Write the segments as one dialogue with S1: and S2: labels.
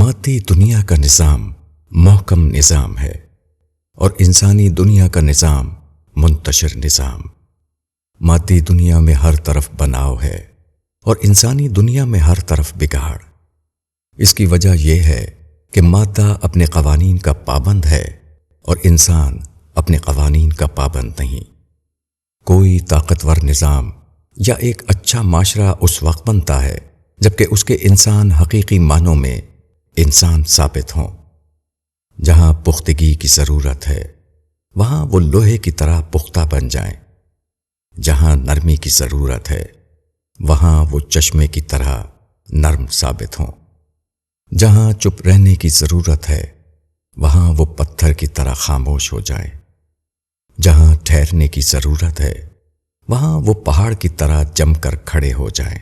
S1: مادی دنیا کا نظام محکم نظام ہے اور انسانی دنیا کا نظام منتشر نظام۔ مادی دنیا میں ہر طرف بناؤ ہے اور انسانی دنیا میں ہر طرف بگاڑ۔ اس کی وجہ یہ ہے کہ مادہ اپنے قوانین کا پابند ہے اور انسان اپنے قوانین کا پابند نہیں۔ کوئی طاقتور نظام یا ایک اچھا معاشرہ اس وقت بنتا ہے جبکہ اس کے انسان حقیقی معنوں میں انسان ثابت ہوں۔ جہاں پختگی کی ضرورت ہے وہاں وہ لوہے کی طرح پختہ بن جائیں۔ جہاں نرمی کی ضرورت ہے وہاں وہ چشمے کی طرح نرم ثابت ہوں۔ جہاں چپ رہنے کی ضرورت ہے وہاں وہ پتھر کی طرح خاموش ہو جائیں۔ جہاں ٹھہرنے کی ضرورت ہے وہاں وہ پہاڑ کی طرح جم کر کھڑے ہو جائیں۔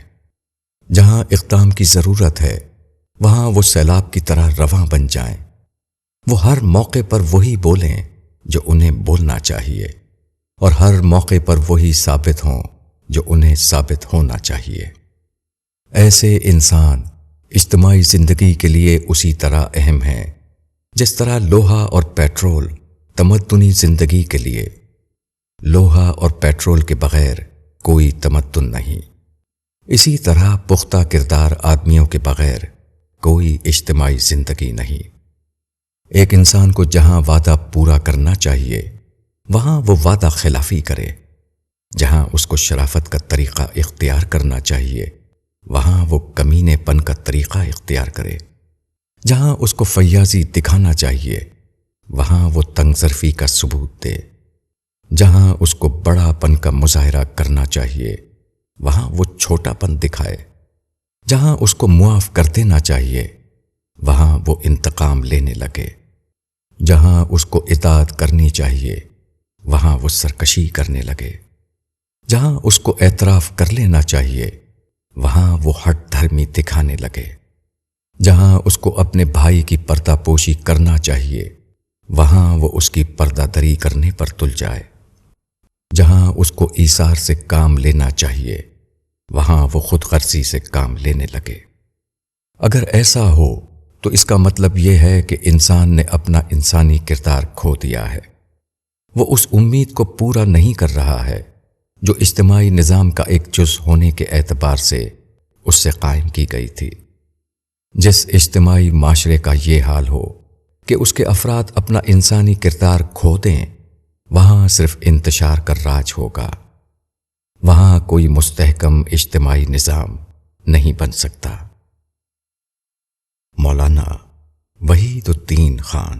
S1: جہاں اقدام کی ضرورت ہے وہاں وہ سیلاب کی طرح رواں بن جائیں۔ وہ ہر موقع پر وہی بولیں جو انہیں بولنا چاہیے اور ہر موقع پر وہی ثابت ہوں جو انہیں ثابت ہونا چاہیے۔ ایسے انسان اجتماعی زندگی کے لیے اسی طرح اہم ہیں جس طرح لوہا اور پیٹرول تمدنی زندگی کے لیے۔ لوہا اور پیٹرول کے بغیر کوئی تمدن نہیں۔ اسی طرح پختہ کردار آدمیوں کے بغیر کوئی اجتماعی زندگی نہیں۔ ایک انسان کو جہاں وعدہ پورا کرنا چاہیے وہاں وہ وعدہ خلافی کرے۔ جہاں اس کو شرافت کا طریقہ اختیار کرنا چاہیے وہاں وہ کمینے پن کا طریقہ اختیار کرے۔ جہاں اس کو فیاضی دکھانا چاہیے وہاں وہ تنگ ظرفی کا ثبوت دے۔ جہاں اس کو بڑا پن کا مظاہرہ کرنا چاہیے وہاں وہ چھوٹا پن دکھائے۔ جہاں اس کو معاف کر دینا چاہیے وہاں وہ انتقام لینے لگے۔ جہاں اس کو اطاعت کرنی چاہیے وہاں وہ سرکشی کرنے لگے۔ جہاں اس کو اعتراف کر لینا چاہیے وہاں وہ ہٹ دھرمی دکھانے لگے۔ جہاں اس کو اپنے بھائی کی پردہ پوشی کرنا چاہیے وہاں وہ اس کی پردہ دری کرنے پر تل جائے۔ جہاں اس کو ایثار سے کام لینا چاہیے وہاں وہ خود غرضی سے کام لینے لگے۔ اگر ایسا ہو تو اس کا مطلب یہ ہے کہ انسان نے اپنا انسانی کردار کھو دیا ہے۔ وہ اس امید کو پورا نہیں کر رہا ہے جو اجتماعی نظام کا ایک جز ہونے کے اعتبار سے اس سے قائم کی گئی تھی۔ جس اجتماعی معاشرے کا یہ حال ہو کہ اس کے افراد اپنا انسانی کردار کھو دیں وہاں صرف انتشار کا راج ہوگا۔ وہاں کوئی مستحکم اجتماعی نظام نہیں بن سکتا۔ مولانا وحید الدین خان۔